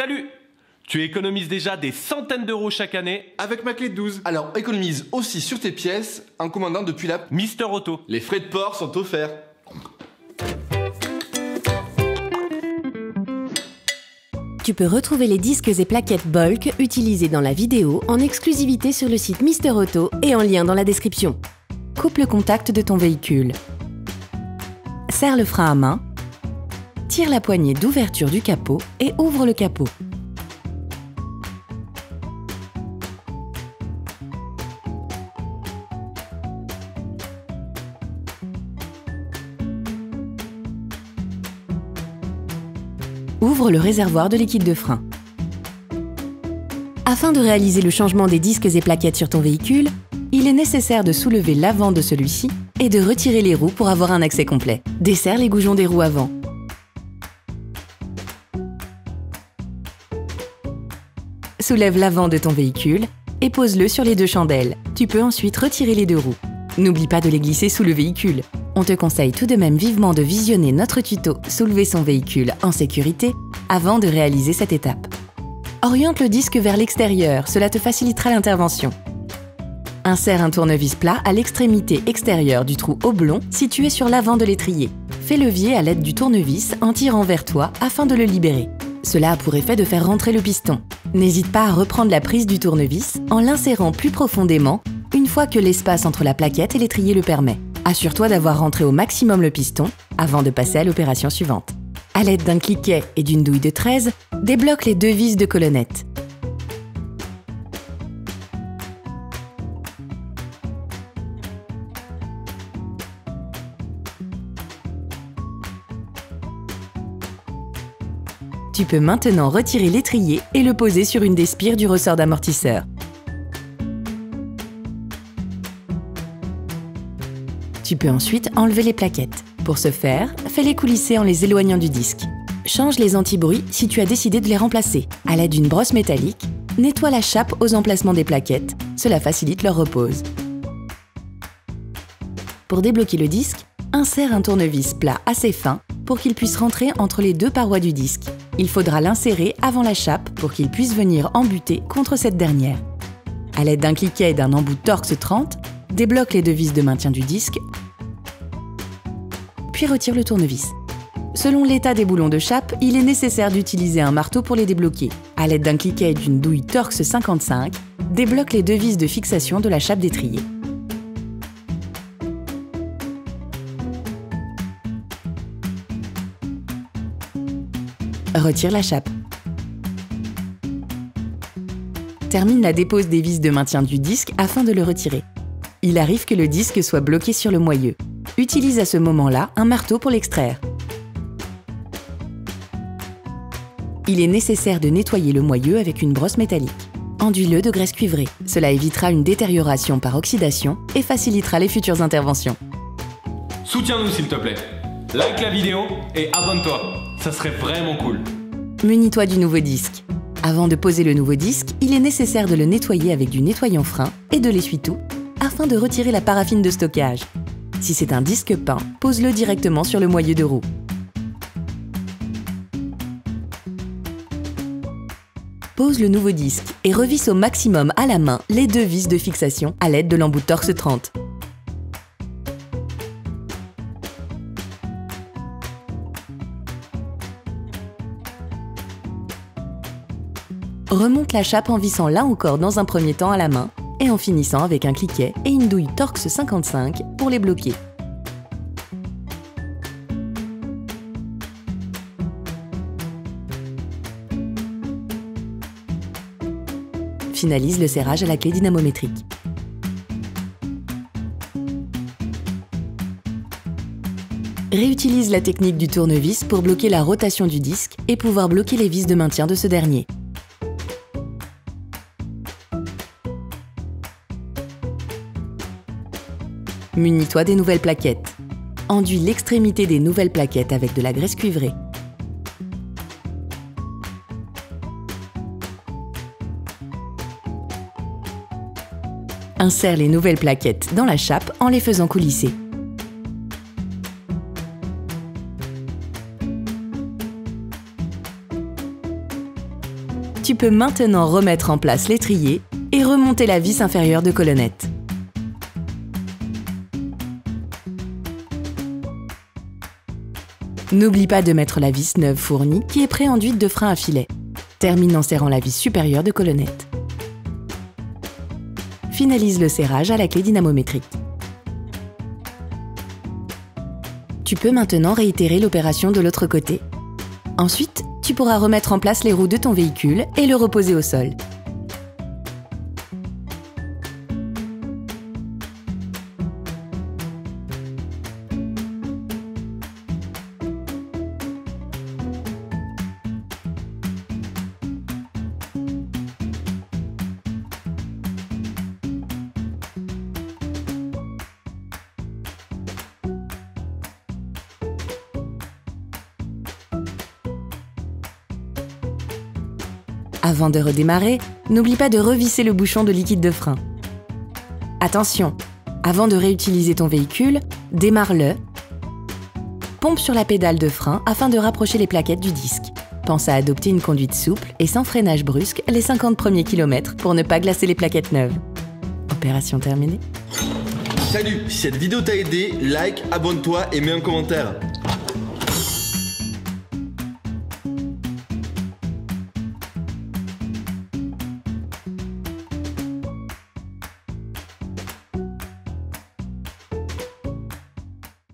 Salut! Tu économises déjà des centaines d'euros chaque année avec ma clé de 12. Alors économise aussi sur tes pièces en commandant depuis l'app Mister Auto. Les frais de port sont offerts. Tu peux retrouver les disques et plaquettes Bulk utilisés dans la vidéo en exclusivité sur le site Mister Auto et en lien dans la description. Coupe le contact de ton véhicule. Serre le frein à main. Tire la poignée d'ouverture du capot et ouvre le capot. Ouvre le réservoir de liquide de frein. Afin de réaliser le changement des disques et plaquettes sur ton véhicule, il est nécessaire de soulever l'avant de celui-ci et de retirer les roues pour avoir un accès complet. Desserre les goujons des roues avant. Soulève l'avant de ton véhicule et pose-le sur les deux chandelles. Tu peux ensuite retirer les deux roues. N'oublie pas de les glisser sous le véhicule. On te conseille tout de même vivement de visionner notre tuto « Soulever son véhicule en sécurité » avant de réaliser cette étape. Oriente le disque vers l'extérieur, cela te facilitera l'intervention. Insère un tournevis plat à l'extrémité extérieure du trou oblong situé sur l'avant de l'étrier. Fais levier à l'aide du tournevis en tirant vers toi afin de le libérer. Cela a pour effet de faire rentrer le piston. N'hésite pas à reprendre la prise du tournevis en l'insérant plus profondément une fois que l'espace entre la plaquette et l'étrier le permet. Assure-toi d'avoir rentré au maximum le piston avant de passer à l'opération suivante. À l'aide d'un cliquet et d'une douille de 13, débloque les deux vis de colonnette. Tu peux maintenant retirer l'étrier et le poser sur une des spires du ressort d'amortisseur. Tu peux ensuite enlever les plaquettes. Pour ce faire, fais-les coulisser en les éloignant du disque. Change les anti-bruits si tu as décidé de les remplacer. À l'aide d'une brosse métallique, nettoie la chape aux emplacements des plaquettes. Cela facilite leur repose. Pour débloquer le disque, insère un tournevis plat assez fin pour qu'il puisse rentrer entre les deux parois du disque. Il faudra l'insérer avant la chape pour qu'il puisse venir embuter contre cette dernière. À l'aide d'un cliquet et d'un embout Torx 30, débloque les deux vis de maintien du disque, puis retire le tournevis. Selon l'état des boulons de chape, il est nécessaire d'utiliser un marteau pour les débloquer. À l'aide d'un cliquet et d'une douille Torx 55, débloque les deux vis de fixation de la chape d'étrier. Retire la chape. Termine la dépose des vis de maintien du disque afin de le retirer. Il arrive que le disque soit bloqué sur le moyeu. Utilise à ce moment-là un marteau pour l'extraire. Il est nécessaire de nettoyer le moyeu avec une brosse métallique. Enduis-le de graisse cuivrée. Cela évitera une détérioration par oxydation et facilitera les futures interventions. Soutiens-nous s'il te plaît. Like la vidéo et abonne-toi. Ça serait vraiment cool. Munis-toi du nouveau disque. Avant de poser le nouveau disque, il est nécessaire de le nettoyer avec du nettoyant frein et de l'essuie-tout afin de retirer la paraffine de stockage. Si c'est un disque peint, pose-le directement sur le moyeu de roue. Pose le nouveau disque et revisse au maximum à la main les deux vis de fixation à l'aide de l'embout Torx 30. Remonte la chape en vissant là encore dans un premier temps à la main et en finissant avec un cliquet et une douille Torx 55 pour les bloquer. Finalise le serrage à la clé dynamométrique. Réutilise la technique du tournevis pour bloquer la rotation du disque et pouvoir bloquer les vis de maintien de ce dernier. Munis-toi des nouvelles plaquettes. Enduis l'extrémité des nouvelles plaquettes avec de la graisse cuivrée. Insère les nouvelles plaquettes dans la chape en les faisant coulisser. tu peux maintenant remettre en place l'étrier et remonter la vis inférieure de colonnette. N'oublie pas de mettre la vis neuve fournie qui est pré-enduite de frein à filet. Termine en serrant la vis supérieure de colonnette. Finalise le serrage à la clé dynamométrique. Tu peux maintenant réitérer l'opération de l'autre côté. Ensuite, tu pourras remettre en place les roues de ton véhicule et le reposer au sol. Avant de redémarrer, n'oublie pas de revisser le bouchon de liquide de frein. Attention, avant de réutiliser ton véhicule, démarre-le. Pompe sur la pédale de frein afin de rapprocher les plaquettes du disque. Pense à adopter une conduite souple et sans freinage brusque les 50 premiers kilomètres pour ne pas glacer les plaquettes neuves. Opération terminée. Salut, si cette vidéo t'a aidé, like, abonne-toi et mets un commentaire.